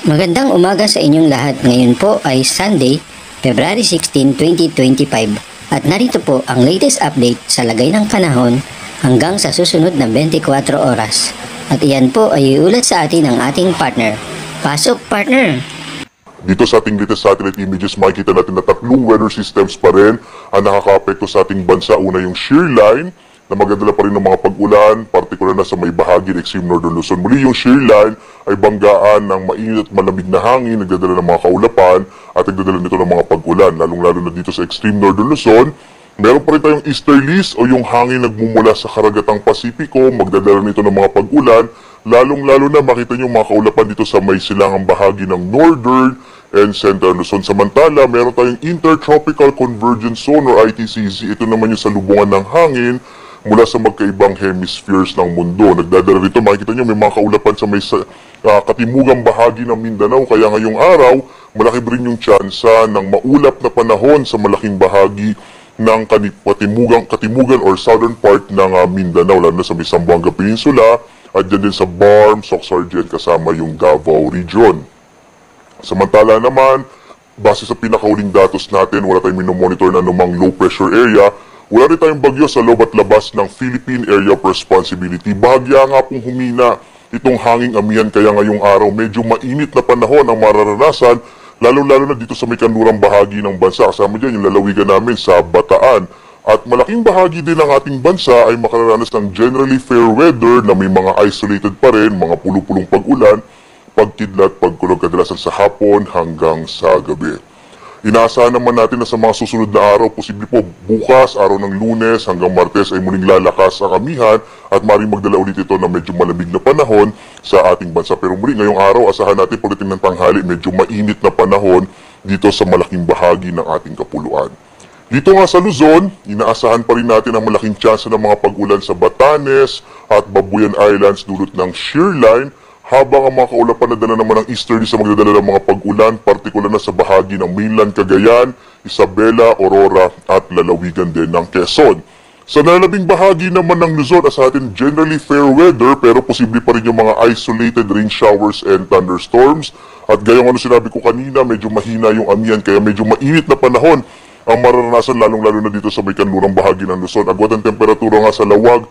Magandang umaga sa inyong lahat. Ngayon po ay Sunday, February 16, 2025 at narito po ang latest update sa lagay ng panahon hanggang sa susunod na 24 oras. At iyan po ay iulat sa atin ng ating partner. Pasok, partner! Dito sa ating latest satellite images, makikita natin na tatlong weather systems pa rin ang nakaka-apekto sa ating bansa. Una yung shear line na magdadala pa rin ng mga pag-ulan, partikular na sa may bahagi ng extreme northern Luzon. Muli yung shear line ay banggaan ng mainit at malamig na hangin, nagdadala ng mga kaulapan at nagdadala nito ng mga pag-ulan. Lalong-lalo na dito sa extreme northern Luzon, meron pa rin tayong easterlies o yung hangin nagmumula sa karagatang Pasipiko, magdadala nito ng mga pag-ulan. Lalong-lalo na makita nyo mga kaulapan dito sa may silangang bahagi ng northern and central Luzon. Samantala, meron tayong intertropical convergence zone or ITCZ. Ito naman yung salubungan ng hangin mula sa magkaibang hemispheres ng mundo. Nagdadala rito, makikita nyo may mga kaulapan sa may katimugang bahagi ng Mindanao. Kaya ngayong araw, malaki rin yung tsansa ng maulap na panahon sa malaking bahagi ng katimugan or southern part ng Mindanao, lalo na sa may Zamboanga Peninsula at dyan din sa Barm, Soxargen, kasama yung Davao region. Samantala naman, base sa pinakauling datos natin, wala tayong minomonitor na anumang low pressure area. Wala rin tayong bagyo sa loob at labas ng Philippine Area of Responsibility. Bahagya nga pong humina itong hanging amihan, kaya ngayong araw medyo mainit na panahon ang mararanasan, lalo-lalo na dito sa may kanlurang bahagi ng bansa. Kasama dyan yung lalawigan namin sa Bataan. At malaking bahagi din ng ating bansa ay makararanas ng generally fair weather na may mga isolated pa rin, mga pulupulong pag-ulan, pagkidlat, pagkulog kadalasan sa hapon hanggang sa gabi. Inaasahan naman natin na sa mga susunod na araw, posible po bukas, araw ng Lunes hanggang Martes ay muling lalakas ang amihan at maaaring magdala ulit ito na medyo malamig na panahon sa ating bansa. Pero muli ngayong araw, asahan natin pagdating ng tanghali, medyo mainit na panahon dito sa malaking bahagi ng ating kapuluan. Dito nga sa Luzon, inaasahan pa rin natin ang malaking tsansa ng mga pag-ulan sa Batanes at Babuyan Islands dulot ng shear line, habang ang mga kaulapan na dala naman ng easterly sa magdadala ng mga pag-ulan, partikular na sa bahagi ng mainland Cagayan, Isabela, Aurora at lalawigan din ng Quezon. Sa nalalabing bahagi naman ng Luzon, sa atin generally fair weather pero posible pa rin yung mga isolated rain showers and thunderstorms. At gayong sinabi ko kanina, medyo mahina yung amihan kaya medyo mainit na panahon ang mararanasan lalong-lalo na dito sa may kanlurang bahagi ng Luzon. Agwat ang temperatura nga sa Lawag,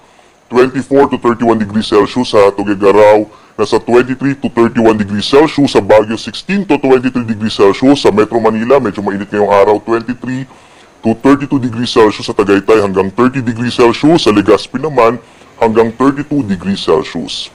24 to 31 degrees Celsius, sa Tuguegarao, nasa 23 to 31 degrees Celsius, sa Baguio 16 to 23 degrees Celsius, sa Metro Manila medyo mainit ngayong araw 23 to 32 degrees Celsius, sa Tagaytay hanggang 30 degrees Celsius, sa Legazpi naman hanggang 32 degrees Celsius.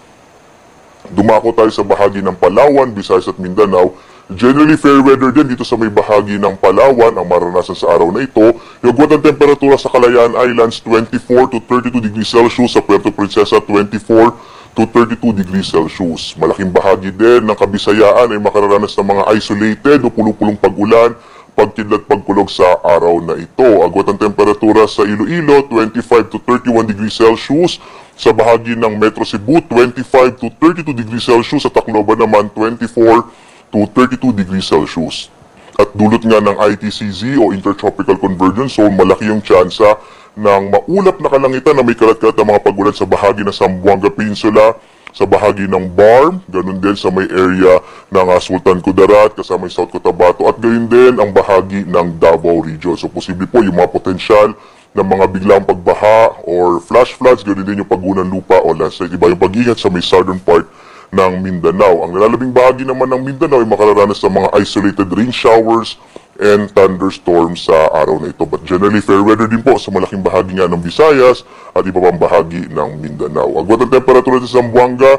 Dumako tayo sa bahagi ng Palawan, Visayas at Mindanao. Generally fair weather din dito sa may bahagi ng Palawan ang maranasan sa araw na ito. Yung ang temperatura sa Kalayaan Islands 24 to 32 degrees Celsius, sa Puerto Princesa 24 to 32 degrees Celsius. Malaking bahagi din ng Kabisayaan ay makararanas ng mga isolated o pulupulong pag-ulan, pagkidlat, pagkulog sa araw na ito. Agwat ang temperatura sa Iloilo 25 to 31 degrees Celsius, sa bahagi ng Metro Cebu 25 to 32 degrees Celsius, sa Tacloban naman 24 to 32 degrees Celsius. At dulot nga ng ITCZ o Intertropical Convergence Zone, malaki yung tsansa ng maulap na kalangitan na may kalat-kalat na mga pag-ulan sa bahagi ng Zamboanga Peninsula, sa bahagi ng Barm, ganun din sa may area ng Sultan Kudarat, kasama yung South Cotabato, at gayon din ang bahagi ng Davao region. So posible po yung mga potensyal ng mga biglang pagbaha or flash floods, ganun din yung paggunan lupa o landslide. Iba yung pag-ingat sa may southern part ng Mindanao. Ang nalalabing bahagi naman ng Mindanao ay makararanas ng mga isolated rain showers and thunderstorms sa araw na ito. But generally fair weather din po sa malaking bahagi nga ng Visayas at iba pang bahagi ng Mindanao. Agwat ang temperatura sa Zamboanga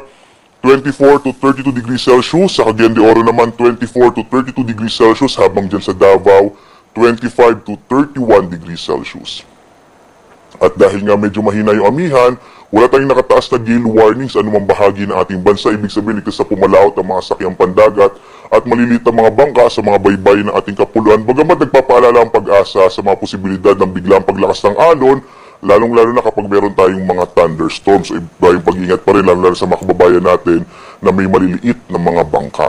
24 to 32 degrees Celsius, sa Cagayan de Oro naman 24 to 32 degrees Celsius, habang dyan sa Davao 25 to 31 degrees Celsius. At dahil nga medyo mahina yung amihan, wala tayong nakataas na gale warnings anumang bahagi ng ating bansa. Ibig sabihin, ligtas sa pumalaot ang mga sakyang pandagat at maliliit na mga bangka sa mga baybay ng ating kapuluan. Bagamat nagpapaalala ang pag-asa sa mga posibilidad ng biglang paglakas ng alon, lalong-lalo na kapag meron tayong mga thunderstorms. Iba yung pag-ingat pa rin, lalo-lalo sa mga kababayan natin na may maliliit na mga bangka.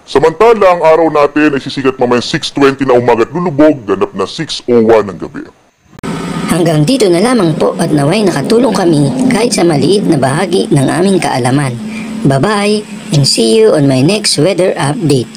Samantala, ang araw natin ay sisikat mamayang 6:20 na umaga at lulubog, ganap na 6:01 ng gabi. Hanggang dito na lamang po at naway nakatulong kami kahit sa maliit na bahagi ng aming kaalaman. Bye-bye and see you on my next weather update.